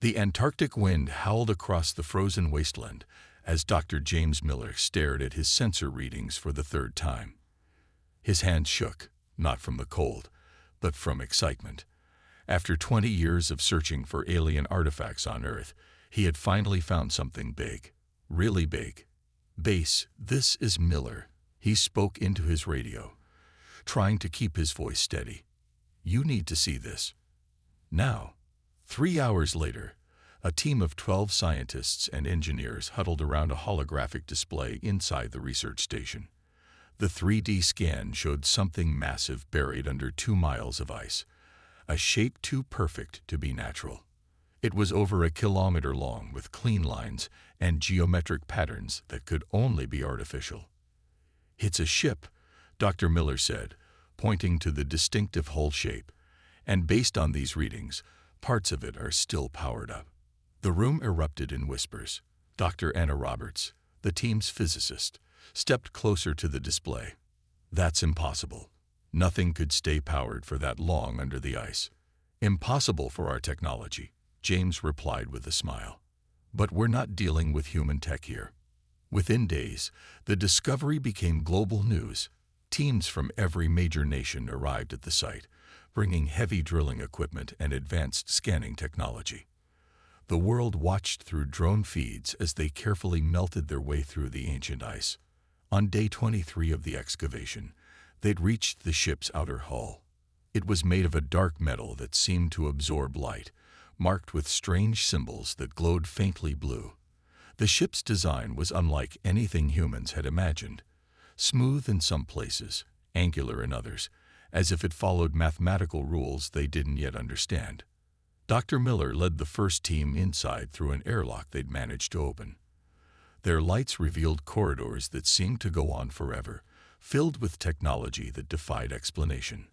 The Antarctic wind howled across the frozen wasteland as Dr. James Miller stared at his sensor readings for the third time. His hands shook, not from the cold, but from excitement. After 20 years of searching for alien artifacts on Earth, he had finally found something big, really big. "Base, this is Miller," he spoke into his radio, trying to keep his voice steady. "You need to see this. Now." 3 hours later, a team of 12 scientists and engineers huddled around a holographic display inside the research station. The 3D scan showed something massive buried under 2 miles of ice, a shape too perfect to be natural. It was over a kilometer long with clean lines and geometric patterns that could only be artificial. "It's a ship," Dr. Miller said, pointing to the distinctive hull shape, "and based on these readings, parts of it are still powered up." The room erupted in whispers. Dr. Anna Roberts, the team's physicist, stepped closer to the display. "That's impossible. Nothing could stay powered for that long under the ice." "Impossible for our technology," James replied with a smile. "But we're not dealing with human tech here." Within days, the discovery became global news. Teams from every major nation arrived at the site, bringing heavy drilling equipment and advanced scanning technology. The world watched through drone feeds as they carefully melted their way through the ancient ice. On day 23 of the excavation, they'd reached the ship's outer hull. It was made of a dark metal that seemed to absorb light, marked with strange symbols that glowed faintly blue. The ship's design was unlike anything humans had imagined. Smooth in some places, angular in others, as if it followed mathematical rules they didn't yet understand. Dr. Miller led the first team inside through an airlock they'd managed to open. Their lights revealed corridors that seemed to go on forever, filled with technology that defied explanation.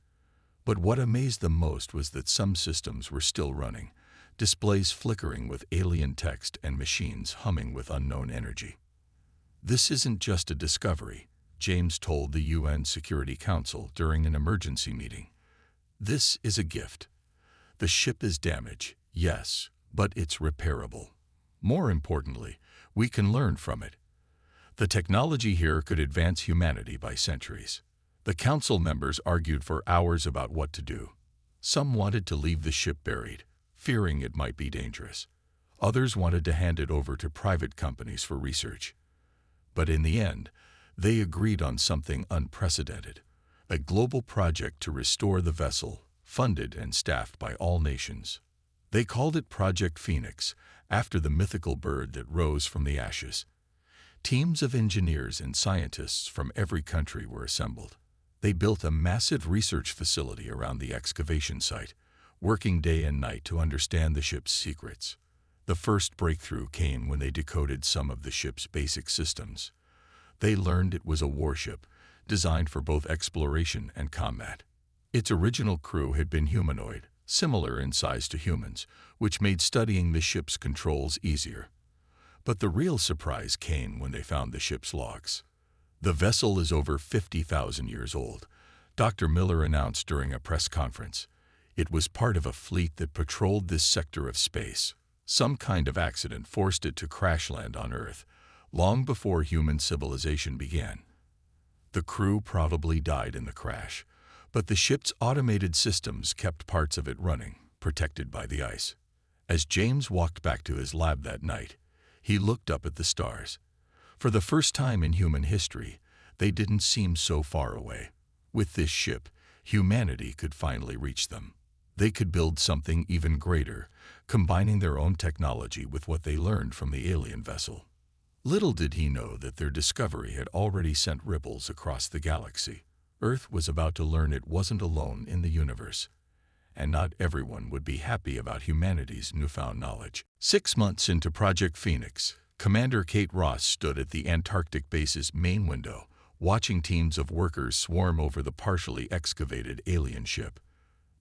But what amazed them most was that some systems were still running, displays flickering with alien text and machines humming with unknown energy. "This isn't just a discovery," James told the UN Security Council during an emergency meeting. "This is a gift. The ship is damaged, yes, but it's repairable. More importantly, we can learn from it. The technology here could advance humanity by centuries." The council members argued for hours about what to do. Some wanted to leave the ship buried, fearing it might be dangerous. Others wanted to hand it over to private companies for research. But in the end, they agreed on something unprecedented, a global project to restore the vessel, funded and staffed by all nations. They called it Project Phoenix, after the mythical bird that rose from the ashes. Teams of engineers and scientists from every country were assembled. They built a massive research facility around the excavation site, working day and night to understand the ship's secrets. The first breakthrough came when they decoded some of the ship's basic systems. They learned it was a warship, designed for both exploration and combat. Its original crew had been humanoid, similar in size to humans, which made studying the ship's controls easier. But the real surprise came when they found the ship's logs. "The vessel is over 50,000 years old," Dr. Miller announced during a press conference. "It was part of a fleet that patrolled this sector of space. Some kind of accident forced it to crash land on Earth, long before human civilization began. The crew probably died in the crash, but the ship's automated systems kept parts of it running, protected by the ice." As James walked back to his lab that night, he looked up at the stars. For the first time in human history, they didn't seem so far away. With this ship, humanity could finally reach them. They could build something even greater, combining their own technology with what they learned from the alien vessel. Little did he know that their discovery had already sent ripples across the galaxy. Earth was about to learn it wasn't alone in the universe. And not everyone would be happy about humanity's newfound knowledge. 6 months into Project Phoenix, Commander Kate Ross stood at the Antarctic base's main window, watching teams of workers swarm over the partially excavated alien ship.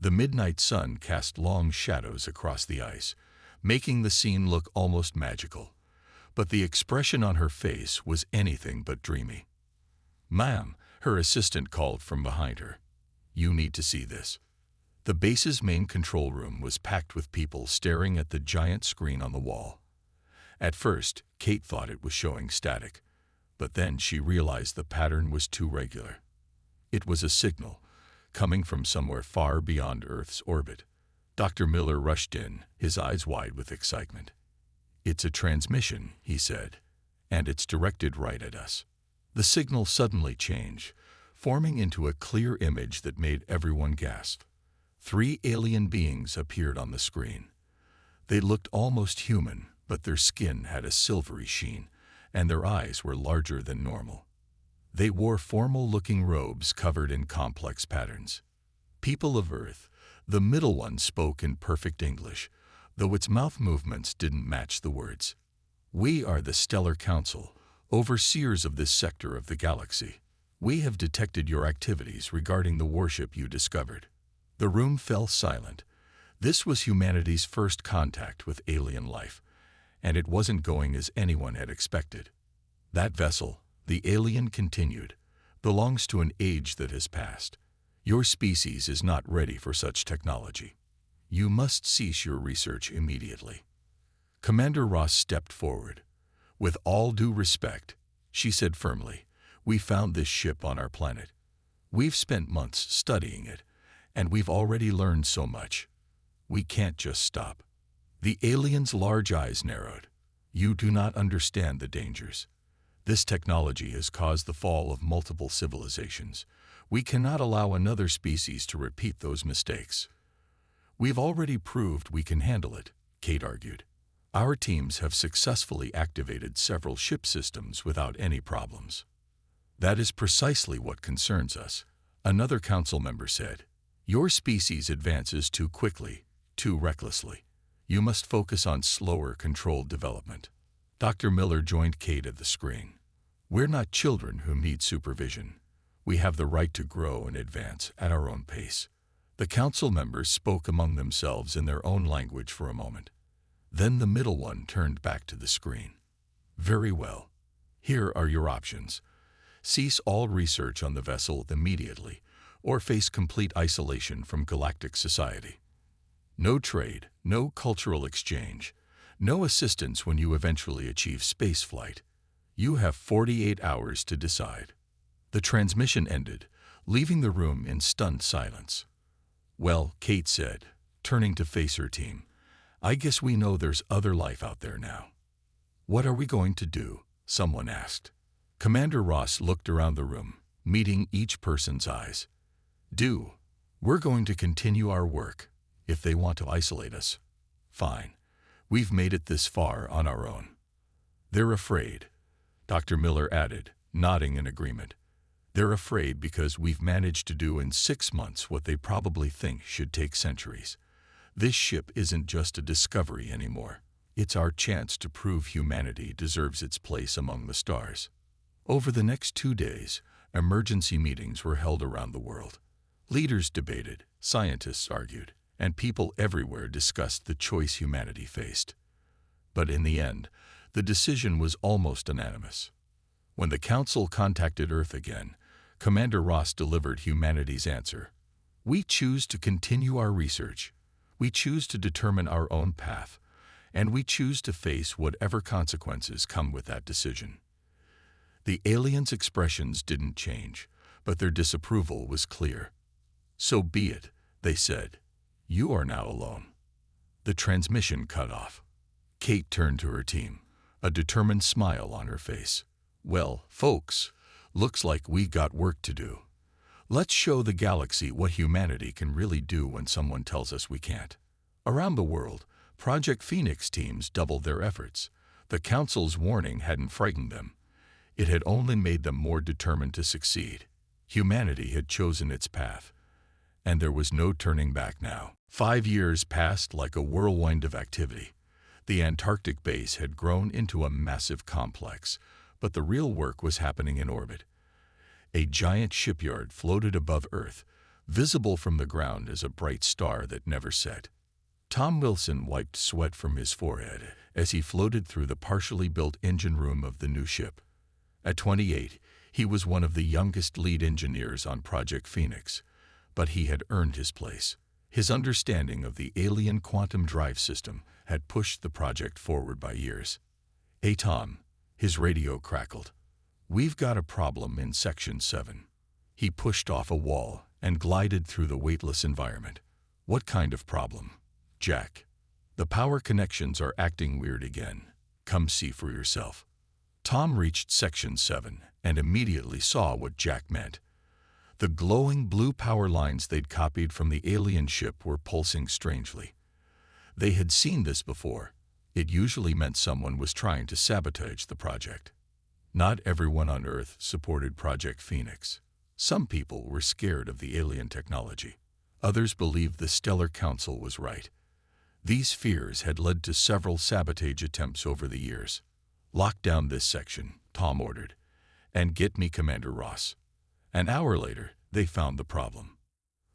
The midnight sun cast long shadows across the ice, making the scene look almost magical. But the expression on her face was anything but dreamy. "Ma'am," her assistant called from behind her. "You need to see this." The base's main control room was packed with people staring at the giant screen on the wall. At first, Kate thought it was showing static, but then she realized the pattern was too regular. It was a signal, coming from somewhere far beyond Earth's orbit. Dr. Miller rushed in, his eyes wide with excitement. "It's a transmission," he said, "and it's directed right at us." The signal suddenly changed, forming into a clear image that made everyone gasp. 3 alien beings appeared on the screen. They looked almost human, but their skin had a silvery sheen, and their eyes were larger than normal. They wore formal-looking robes covered in complex patterns. "People of Earth," the middle one spoke in perfect English, though its mouth movements didn't match the words. "We are the Stellar Council, overseers of this sector of the galaxy. We have detected your activities regarding the warship you discovered." The room fell silent. This was humanity's first contact with alien life, and it wasn't going as anyone had expected. "That vessel," the alien continued, "belongs to an age that has passed. Your species is not ready for such technology. You must cease your research immediately." Commander Ross stepped forward. "With all due respect," she said firmly, "we found this ship on our planet. We've spent months studying it, and we've already learned so much. We can't just stop." The alien's large eyes narrowed. "You do not understand the dangers. This technology has caused the fall of multiple civilizations. We cannot allow another species to repeat those mistakes." "We've already proved we can handle it," Kate argued. "Our teams have successfully activated several ship systems without any problems." "That is precisely what concerns us," another council member said. "Your species advances too quickly, too recklessly. You must focus on slower, controlled development." Dr. Miller joined Kate at the screen. "We're not children who need supervision. We have the right to grow and advance at our own pace." The council members spoke among themselves in their own language for a moment. Then the middle one turned back to the screen. "Very well. Here are your options. Cease all research on the vessel immediately, or face complete isolation from galactic society. No trade, no cultural exchange, no assistance when you eventually achieve spaceflight. You have 48 hours to decide." The transmission ended, leaving the room in stunned silence. "Well," Kate said, turning to face her team, "I guess we know there's other life out there now." "What are we going to do?" someone asked. Commander Ross looked around the room, meeting each person's eyes. We're going to continue our work. If they want to isolate us, fine. We've made it this far on our own." "They're afraid," Dr. Miller added, nodding in agreement. "They're afraid because we've managed to do in 6 months what they probably think should take centuries. This ship isn't just a discovery anymore. It's our chance to prove humanity deserves its place among the stars." Over the next 2 days, emergency meetings were held around the world. Leaders debated, scientists argued, and people everywhere discussed the choice humanity faced. But in the end, the decision was almost unanimous. When the Council contacted Earth again, Commander Ross delivered humanity's answer. "We choose to continue our research. We choose to determine our own path, and we choose to face whatever consequences come with that decision." The aliens' expressions didn't change, but their disapproval was clear. "So be it," they said. "You are now alone." The transmission cut off. Kate turned to her team, a determined smile on her face. "Well, folks, looks like we got work to do. Let's show the galaxy what humanity can really do when someone tells us we can't." Around the world, Project Phoenix teams doubled their efforts. The Council's warning hadn't frightened them. It had only made them more determined to succeed. Humanity had chosen its path, and there was no turning back now. 5 years passed like a whirlwind of activity. The Antarctic base had grown into a massive complex, but the real work was happening in orbit. A giant shipyard floated above Earth, visible from the ground as a bright star that never set. Tom Wilson wiped sweat from his forehead as he floated through the partially built engine room of the new ship. At 28, he was one of the youngest lead engineers on Project Phoenix, but he had earned his place. His understanding of the alien quantum drive system had pushed the project forward by years. "Hey Tom," his radio crackled. "We've got a problem in Section 7. He pushed off a wall and glided through the weightless environment. "What kind of problem?" "Jack, the power connections are acting weird again. Come see for yourself." Tom reached Section 7 and immediately saw what Jack meant. The glowing blue power lines they'd copied from the alien ship were pulsing strangely. They had seen this before. It usually meant someone was trying to sabotage the project. Not everyone on Earth supported Project Phoenix. Some people were scared of the alien technology. Others believed the Stellar Council was right. These fears had led to several sabotage attempts over the years. "Lock down this section," Tom ordered, "and get me Commander Ross." An hour later, they found the problem.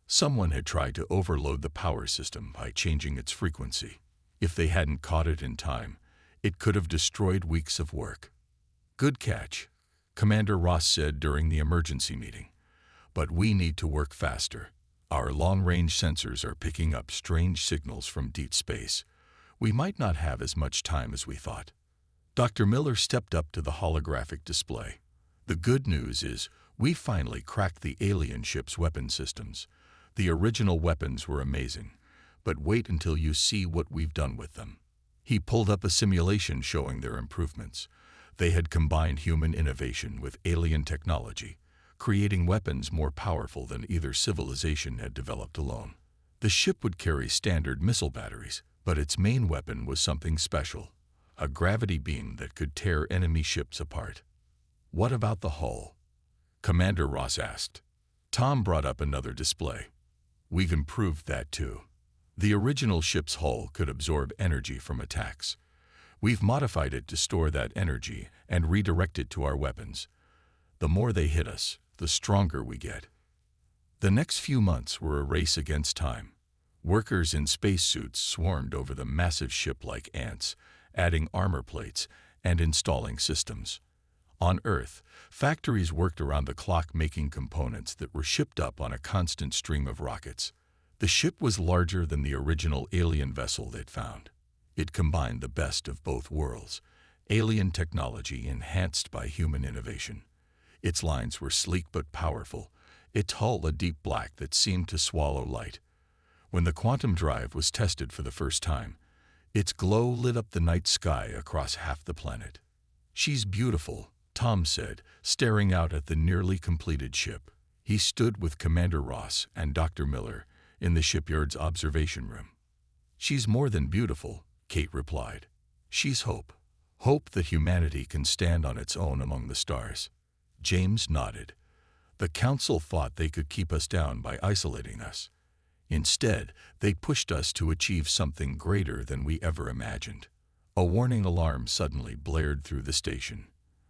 Someone had tried to overload the power system by changing its frequency. If they hadn't caught it in time, it could have destroyed weeks of work. "Good catch," Commander Ross said during the emergency meeting. "But we need to work faster. Our long-range sensors are picking up strange signals from deep space. We might not have as much time as we thought." Dr. Miller stepped up to the holographic display. "The good news is we finally cracked the alien ship's weapon systems. The original weapons were amazing, but wait until you see what we've done with them." He pulled up a simulation showing their improvements. They had combined human innovation with alien technology, creating weapons more powerful than either civilization had developed alone. The ship would carry standard missile batteries, but its main weapon was something special, a gravity beam that could tear enemy ships apart. "What about the hull?" Commander Ross asked. Tom brought up another display. "We've improved that too. The original ship's hull could absorb energy from attacks. We've modified it to store that energy and redirect it to our weapons. The more they hit us, the stronger we get." The next few months were a race against time. Workers in spacesuits swarmed over the massive ship like ants, adding armor plates and installing systems. On Earth, factories worked around the clock making components that were shipped up on a constant stream of rockets. The ship was larger than the original alien vessel they'd found. It combined the best of both worlds, alien technology enhanced by human innovation. Its lines were sleek but powerful, its hull a deep black that seemed to swallow light. When the quantum drive was tested for the first time, its glow lit up the night sky across half the planet. "She's beautiful," Tom said, staring out at the nearly completed ship. He stood with Commander Ross and Dr. Miller in the shipyard's observation room. "She's more than beautiful," Kate replied. "She's hope. Hope that humanity can stand on its own among the stars." James nodded. "The Council thought they could keep us down by isolating us. Instead, they pushed us to achieve something greater than we ever imagined." A warning alarm suddenly blared through the station.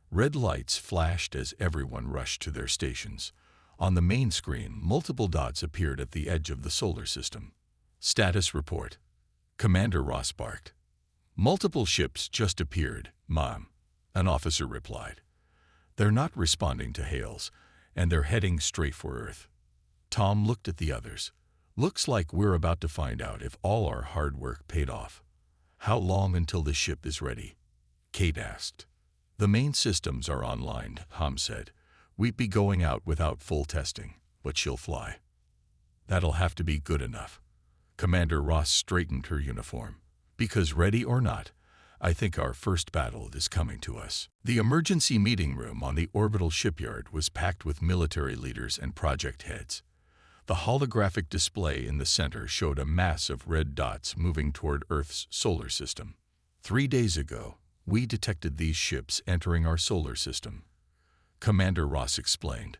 Red lights flashed as everyone rushed to their stations. On the main screen, multiple dots appeared at the edge of the solar system. "Status report," Commander Ross barked. "Multiple ships just appeared, Mom," an officer replied. "They're not responding to hails, and they're heading straight for Earth." Tom looked at the others. "Looks like we're about to find out if all our hard work paid off." "How long until the ship is ready?" Kate asked. "The main systems are online," Tom said. "We'd be going out without full testing, but she'll fly." "That'll have to be good enough." Commander Ross straightened her uniform. "Because ready or not, I think our first battle is coming to us." The emergency meeting room on the orbital shipyard was packed with military leaders and project heads. The holographic display in the center showed a mass of red dots moving toward Earth's solar system. 3 days ago, we detected these ships entering our solar system," Commander Ross explained.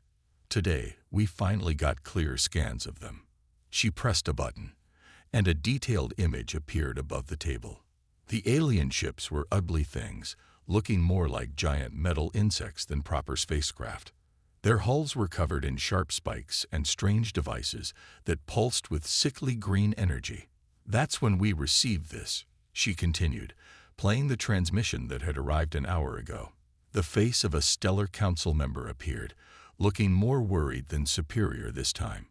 "Today, we finally got clear scans of them." She pressed a button, and a detailed image appeared above the table. The alien ships were ugly things, looking more like giant metal insects than proper spacecraft. Their hulls were covered in sharp spikes and strange devices that pulsed with sickly green energy. "That's when we received this," she continued, playing the transmission that had arrived an hour ago. The face of a Stellar Council member appeared, looking more worried than superior this time.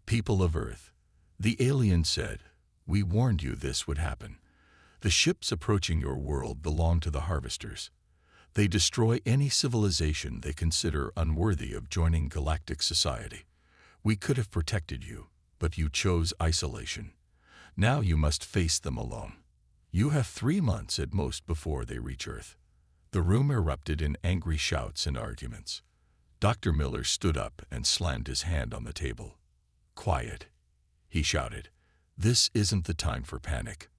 "People of Earth, The alien said, "We warned you this would happen. The ships approaching your world belong to the harvesters. They destroy any civilization they consider unworthy of joining galactic society. We could have protected you, but you chose isolation. Now you must face them alone. You have 3 months at most before they reach Earth." The room erupted in angry shouts and arguments. Dr. Miller stood up and slammed his hand on the table. "Quiet," he shouted. "This isn't the time for panic."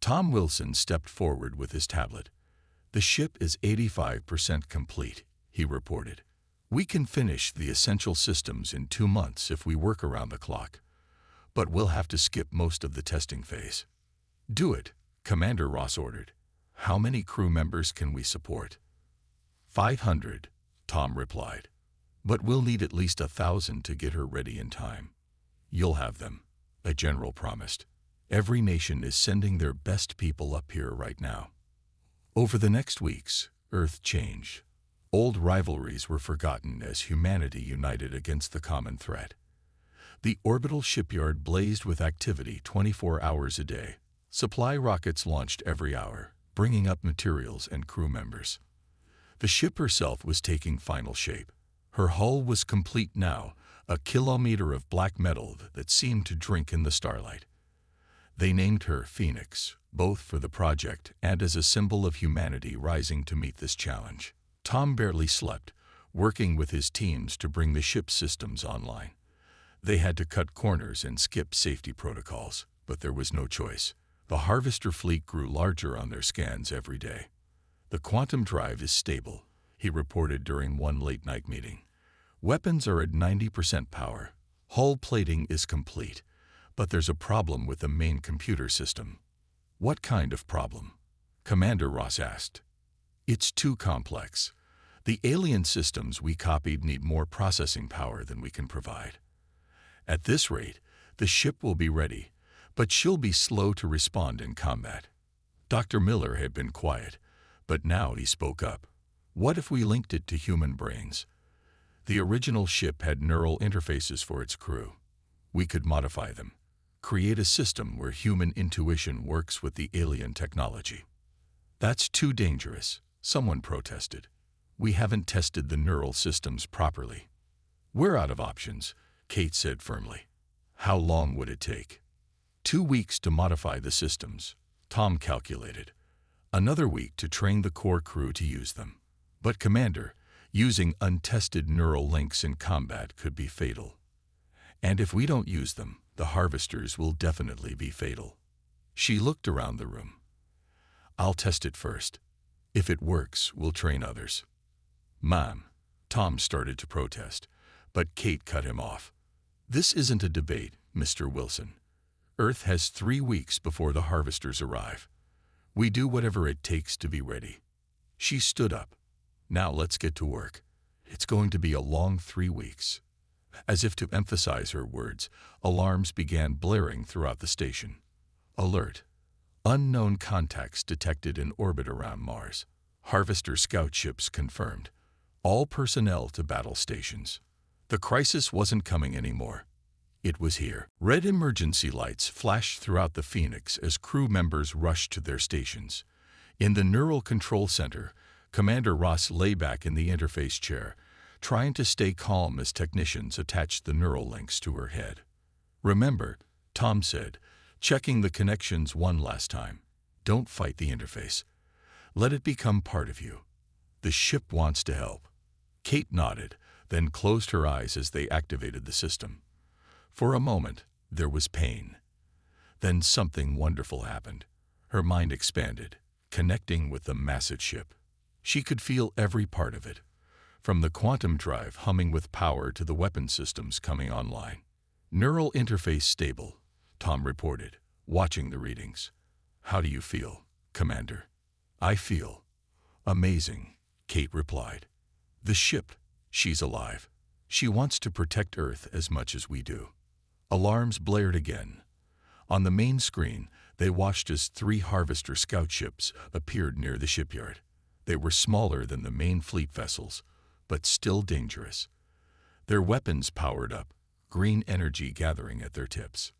Tom Wilson stepped forward with his tablet. "The ship is 85% complete," he reported. "We can finish the essential systems in 2 months if we work around the clock. But we'll have to skip most of the testing phase." "Do it," Commander Ross ordered. "How many crew members can we support?" 500, Tom replied. "But we'll need at least 1,000 to get her ready in time." "You'll have them," a general promised. "Every nation is sending their best people up here right now." Over the next weeks, Earth changed. Old rivalries were forgotten as humanity united against the common threat. The orbital shipyard blazed with activity 24 hours a day. Supply rockets launched every hour, bringing up materials and crew members. The ship herself was taking final shape. Her hull was complete now, a kilometer of black metal that seemed to drink in the starlight. They named her Phoenix, both for the project and as a symbol of humanity rising to meet this challenge. Tom barely slept, working with his teams to bring the ship's systems online. They had to cut corners and skip safety protocols, but there was no choice. The harvester fleet grew larger on their scans every day. "The quantum drive is stable," he reported during one late-night meeting. "Weapons are at 90% power. Hull plating is complete, but there's a problem with the main computer system." "What kind of problem?" Commander Ross asked. "It's too complex. The alien systems we copied need more processing power than we can provide. At this rate, the ship will be ready, but she'll be slow to respond in combat." Dr. Miller had been quiet, but now he spoke up. "What if we linked it to human brains? The original ship had neural interfaces for its crew. We could modify them, create a system where human intuition works with the alien technology." "That's too dangerous," someone protested. "We haven't tested the neural systems properly." "We're out of options," Kate said firmly. "How long would it take?" 2 weeks to modify the systems, Tom calculated. Another week to train the core crew to use them. "But Commander, using untested neural links in combat could be fatal. And if we don't use them, the harvesters will definitely be fatal." She looked around the room. "I'll test it first. If it works, we'll train others." "Ma'am," Tom started to protest, but Kate cut him off. "This isn't a debate, Mr. Wilson. Earth has 3 weeks before the harvesters arrive. We do whatever it takes to be ready." She stood up. "Now let's get to work. It's going to be a long 3 weeks." As if to emphasize her words, alarms began blaring throughout the station. "Alert! Unknown contacts detected in orbit around Mars. Harvester scout ships confirmed. All personnel to battle stations." The crisis wasn't coming anymore. It was here. Red emergency lights flashed throughout the Phoenix as crew members rushed to their stations. In the Neural Control Center, Commander Ross lay back in the interface chair, trying to stay calm as technicians attached the neural links to her head. "Remember," Tom said, checking the connections one last time, "don't fight the interface. Let it become part of you. The ship wants to help." Kate nodded, then closed her eyes as they activated the system. For a moment, there was pain. Then something wonderful happened. Her mind expanded, connecting with the massive ship. She could feel every part of it, from the quantum drive humming with power to the weapon systems coming online. "Neural interface stable," Tom reported, watching the readings. "How do you feel, Commander?" "I feel amazing," Kate replied. "The ship, she's alive. She wants to protect Earth as much as we do." Alarms blared again. On the main screen, they watched as 3 harvester scout ships appeared near the shipyard. They were smaller than the main fleet vessels, but still dangerous. Their weapons powered up, green energy gathering at their tips.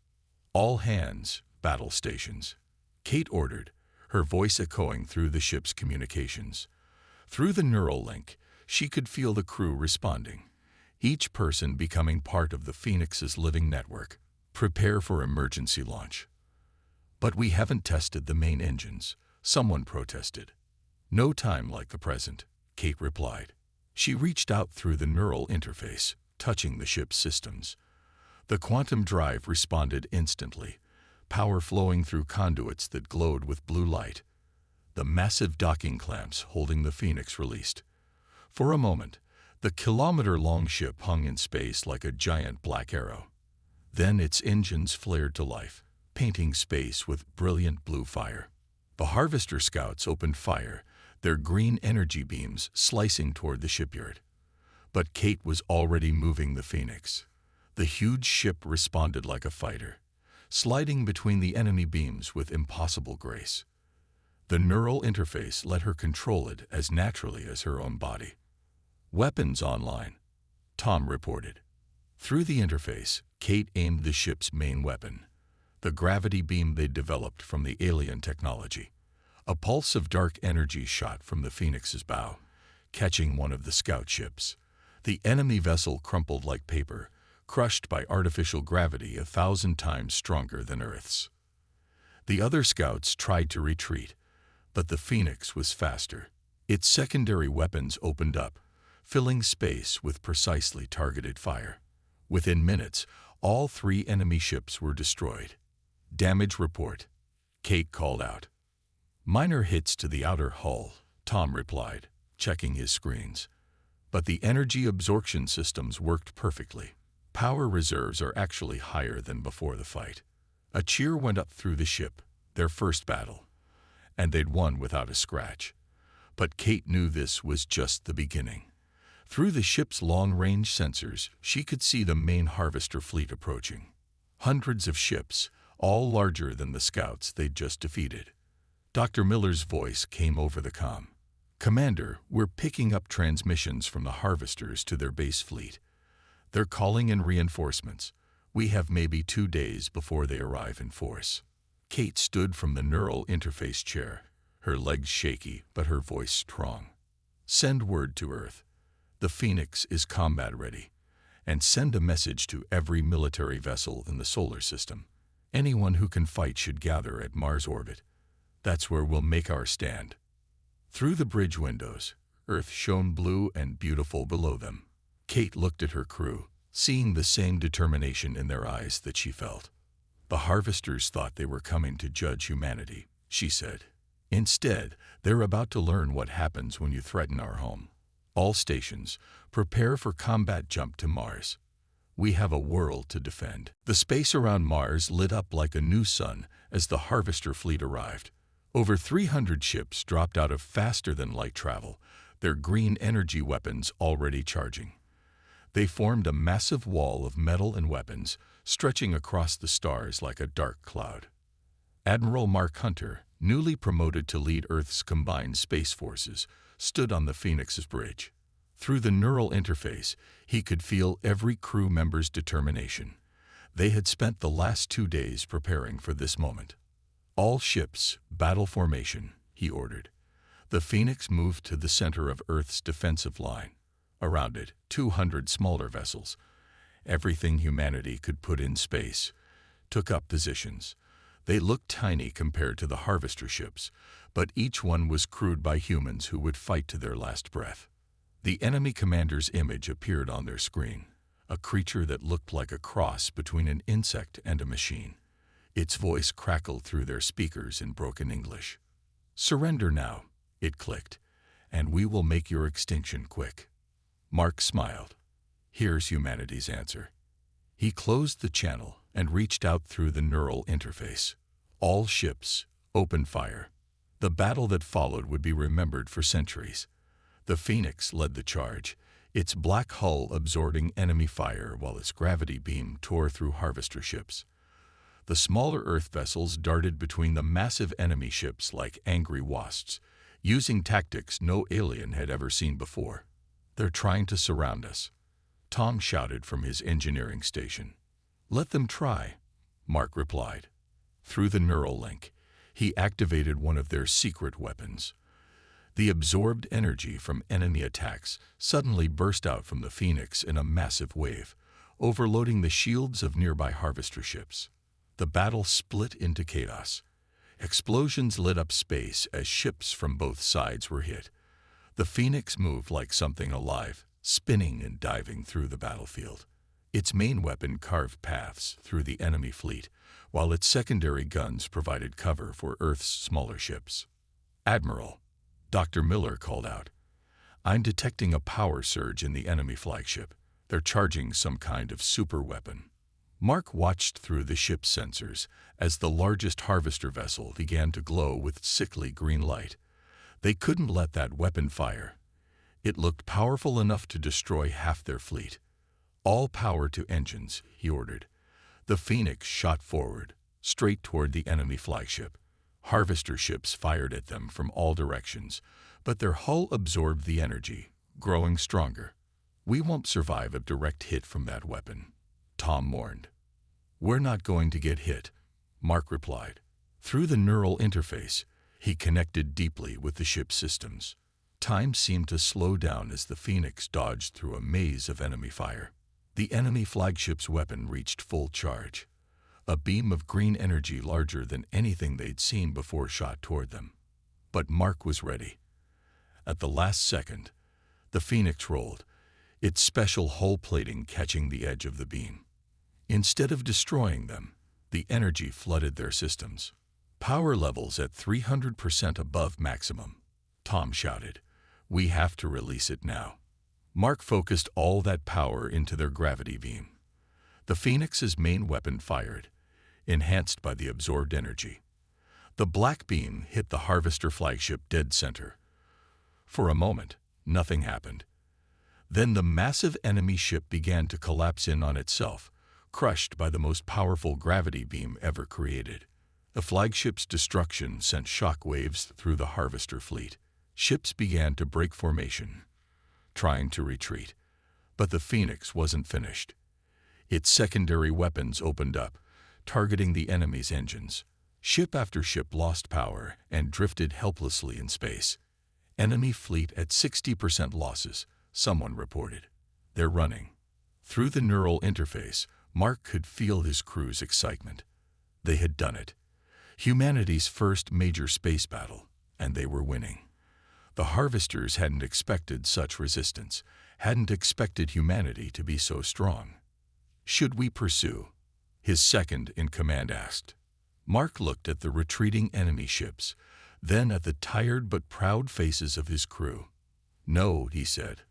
"All hands, battle stations," Kate ordered, her voice echoing through the ship's communications. Through the neural link, she could feel the crew responding, each person becoming part of the Phoenix's living network. "Prepare for emergency launch." "But we haven't tested the main engines," someone protested. "No time like the present," Kate replied. She reached out through the neural interface, touching the ship's systems. The quantum drive responded instantly, power flowing through conduits that glowed with blue light. The massive docking clamps holding the Phoenix released. For a moment, the kilometer-long ship hung in space like a giant black arrow. Then its engines flared to life, painting space with brilliant blue fire. The Harvester scouts opened fire, their green energy beams slicing toward the shipyard. But Kate was already moving the Phoenix. The huge ship responded like a fighter, sliding between the enemy beams with impossible grace. The neural interface let her control it as naturally as her own body. "Weapons online," Tom reported. Through the interface, Kate aimed the ship's main weapon, the gravity beam they'd developed from the alien technology. A pulse of dark energy shot from the Phoenix's bow, catching one of the scout ships. The enemy vessel crumpled like paper, crushed by artificial gravity 1,000 times stronger than Earth's. The other scouts tried to retreat, but the Phoenix was faster. Its secondary weapons opened up, filling space with precisely targeted fire. Within minutes, all 3 enemy ships were destroyed. "Damage report," Kate called out. "Minor hits to the outer hull," Tom replied, checking his screens. But the energy absorption systems worked perfectly. Power reserves are actually higher than before the fight. A cheer went up through the ship, their first battle, and they'd won without a scratch. But Kate knew this was just the beginning. Through the ship's long-range sensors, she could see the main Harvester fleet approaching. Hundreds of ships, all larger than the scouts they'd just defeated. Dr. Miller's voice came over the comm. "Commander, we're picking up transmissions from the Harvesters to their base fleet. They're calling in reinforcements. We have maybe 2 days before they arrive in force." Kate stood from the neural interface chair, her legs shaky but her voice strong. "Send word to Earth. The Phoenix is combat ready. And send a message to every military vessel in the solar system. Anyone who can fight should gather at Mars orbit. That's where we'll make our stand." Through the bridge windows, Earth shone blue and beautiful below them. Kate looked at her crew, seeing the same determination in their eyes that she felt. "The Harvesters thought they were coming to judge humanity," she said. "Instead, they're about to learn what happens when you threaten our home. All stations, prepare for combat jump to Mars. We have a world to defend." The space around Mars lit up like a new sun as the Harvester fleet arrived. Over 300 ships dropped out of faster-than-light travel, their green energy weapons already charging. They formed a massive wall of metal and weapons, stretching across the stars like a dark cloud. Admiral Mark Hunter, newly promoted to lead Earth's combined space forces, stood on the Phoenix's bridge. Through the neural interface, he could feel every crew member's determination. They had spent the last 2 days preparing for this moment. "All ships, battle formation," he ordered. The Phoenix moved to the center of Earth's defensive line. Around it, 200 smaller vessels, everything humanity could put in space, took up positions. They looked tiny compared to the Harvester ships, but each one was crewed by humans who would fight to their last breath. The enemy commander's image appeared on their screen, a creature that looked like a cross between an insect and a machine. Its voice crackled through their speakers in broken English. "Surrender now," it clicked, "and we will make your extinction quick." Mark smiled. "Here's humanity's answer." He closed the channel and reached out through the neural interface. "All ships, open fire." The battle that followed would be remembered for centuries. The Phoenix led the charge, its black hull absorbing enemy fire while its gravity beam tore through Harvester ships. The smaller Earth vessels darted between the massive enemy ships like angry wasps, using tactics no alien had ever seen before. "They're trying to surround us," Tom shouted from his engineering station. "Let them try," Mark replied. Through the neural link, he activated one of their secret weapons. The absorbed energy from enemy attacks suddenly burst out from the Phoenix in a massive wave, overloading the shields of nearby harvester ships. The battle split into chaos. Explosions lit up space as ships from both sides were hit. The Phoenix moved like something alive, spinning and diving through the battlefield. Its main weapon carved paths through the enemy fleet, while its secondary guns provided cover for Earth's smaller ships. "Admiral," Dr. Miller called out, "I'm detecting a power surge in the enemy flagship. They're charging some kind of super weapon." Mark watched through the ship's sensors as the largest harvester vessel began to glow with sickly green light. They couldn't let that weapon fire. It looked powerful enough to destroy half their fleet. "All power to engines," he ordered. The Phoenix shot forward, straight toward the enemy flagship. Harvester ships fired at them from all directions, but their hull absorbed the energy, growing stronger. "We won't survive a direct hit from that weapon," Tom warned. "We're not going to get hit," Mark replied. Through the neural interface, he connected deeply with the ship's systems. Time seemed to slow down as the Phoenix dodged through a maze of enemy fire. The enemy flagship's weapon reached full charge. A beam of green energy larger than anything they'd seen before shot toward them. But Mark was ready. At the last second, the Phoenix rolled, its special hull plating catching the edge of the beam. Instead of destroying them, the energy flooded their systems. "Power levels at 300% above maximum," Tom shouted. "We have to release it now." Mark focused all that power into their gravity beam. The Phoenix's main weapon fired, enhanced by the absorbed energy. The black beam hit the harvester flagship dead center. For a moment, nothing happened. Then the massive enemy ship began to collapse in on itself, crushed by the most powerful gravity beam ever created. The flagship's destruction sent shock waves through the harvester fleet. Ships began to break formation, trying to retreat. But the Phoenix wasn't finished. Its secondary weapons opened up, targeting the enemy's engines. Ship after ship lost power and drifted helplessly in space. "Enemy fleet at 60% losses," someone reported. "They're running." Through the neural interface, Mark could feel his crew's excitement. They had done it. Humanity's first major space battle, and they were winning. The harvesters hadn't expected such resistance, hadn't expected humanity to be so strong. "Should we pursue?" his second-in-command asked. Mark looked at the retreating enemy ships, then at the tired but proud faces of his crew. "No," he said.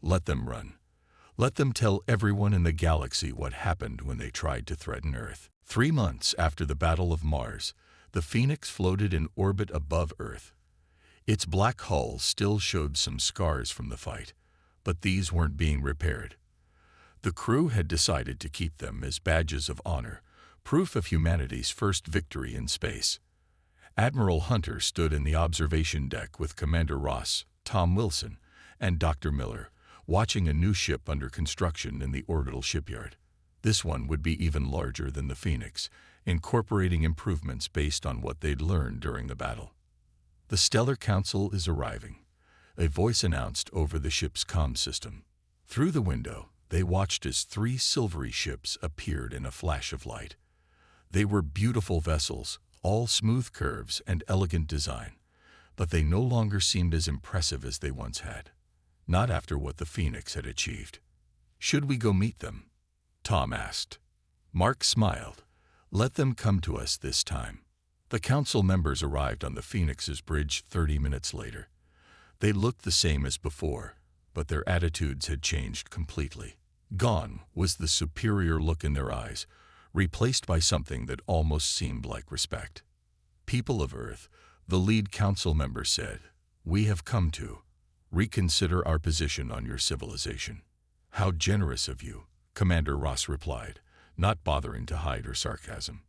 "Let them run. Let them tell everyone in the galaxy what happened when they tried to threaten Earth." 3 months after the Battle of Mars, the Phoenix floated in orbit above Earth. Its black hull still showed some scars from the fight, but these weren't being repaired. The crew had decided to keep them as badges of honor, proof of humanity's first victory in space. Admiral Hunter stood in the observation deck with Commander Ross, Tom Wilson, and Dr. Miller, watching a new ship under construction in the orbital shipyard. This one would be even larger than the Phoenix, incorporating improvements based on what they'd learned during the battle. "The Stellar Council is arriving," a voice announced over the ship's comm system. Through the window, they watched as 3 silvery ships appeared in a flash of light. They were beautiful vessels, all smooth curves and elegant design, but they no longer seemed as impressive as they once had. Not after what the Phoenix had achieved. "Should we go meet them?" Tom asked. Mark smiled. "Let them come to us this time." The council members arrived on the Phoenix's bridge 30 minutes later. They looked the same as before, but their attitudes had changed completely. Gone was the superior look in their eyes, replaced by something that almost seemed like respect. "People of Earth," the lead council member said, "we have come to reconsider our position on your civilization." "How generous of you," Commander Ross replied, not bothering to hide her sarcasm.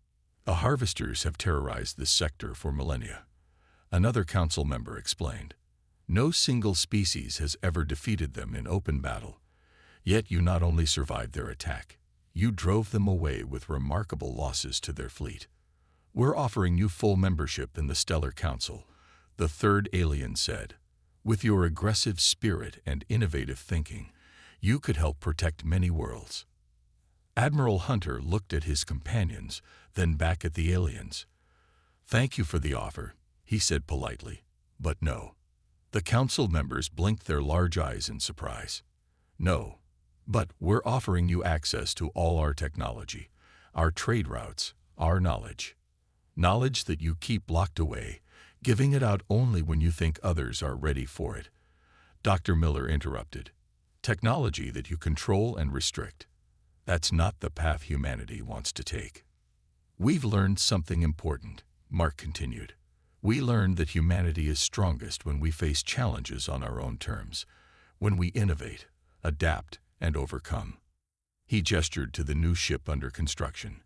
"The harvesters have terrorized this sector for millennia," another council member explained. "No single species has ever defeated them in open battle. Yet you not only survived their attack, You drove them away with remarkable losses to their fleet. We're offering you full membership in the Stellar Council, the third alien said. With your aggressive spirit and innovative thinking, you could help protect many worlds. Admiral Hunter looked at his companions, then back at the aliens. Thank you for the offer, he said politely, but no. The council members blinked their large eyes in surprise. No, but we're offering you access to all our technology, our trade routes, our knowledge. Knowledge that you keep locked away, giving it out only when you think others are ready for it. Dr. Miller interrupted. Technology that you control and restrict. That's not the path humanity wants to take. We've learned something important, Mark continued. We learned that humanity is strongest when we face challenges on our own terms, when we innovate, adapt, and overcome. He gestured to the new ship under construction.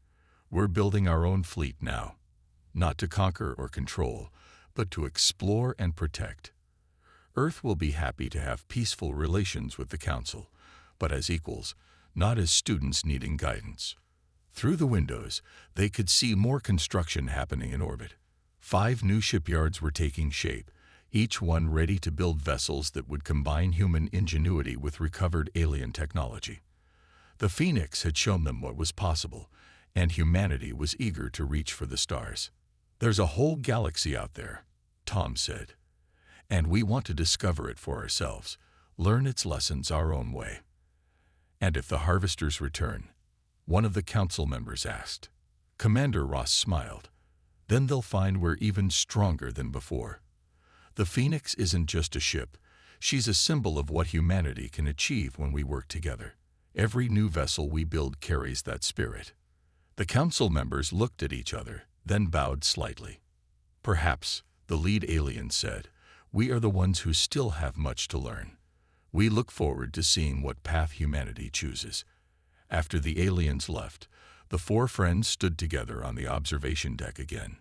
We're building our own fleet now, not to conquer or control, but to explore and protect. Earth will be happy to have peaceful relations with the Council, but as equals, not as students needing guidance. Through the windows, they could see more construction happening in orbit. 5 new shipyards were taking shape, each one ready to build vessels that would combine human ingenuity with recovered alien technology. The Phoenix had shown them what was possible, and humanity was eager to reach for the stars. There's a whole galaxy out there, Tom said, and we want to discover it for ourselves, learn its lessons our own way. And if the harvesters return? One of the council members asked. Commander Ross smiled. Then they'll find we're even stronger than before. The Phoenix isn't just a ship. She's a symbol of what humanity can achieve when we work together. Every new vessel we build carries that spirit. The council members looked at each other, then bowed slightly. Perhaps, the lead alien said, we are the ones who still have much to learn. We look forward to seeing what path humanity chooses. After the aliens left, the 4 friends stood together on the observation deck again.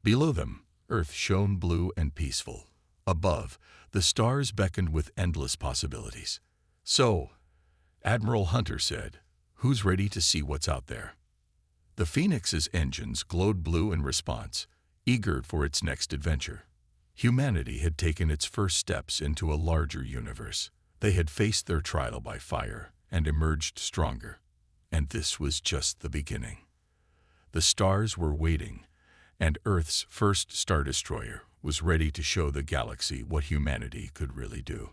Below them, Earth shone blue and peaceful. Above, the stars beckoned with endless possibilities. So, Admiral Hunter said, who's ready to see what's out there? The Phoenix's engines glowed blue in response, eager for its next adventure. Humanity had taken its first steps into a larger universe. They had faced their trial by fire and emerged stronger. And this was just the beginning. The stars were waiting, and Earth's first Stardestroyer was ready to show the galaxy what humanity could really do.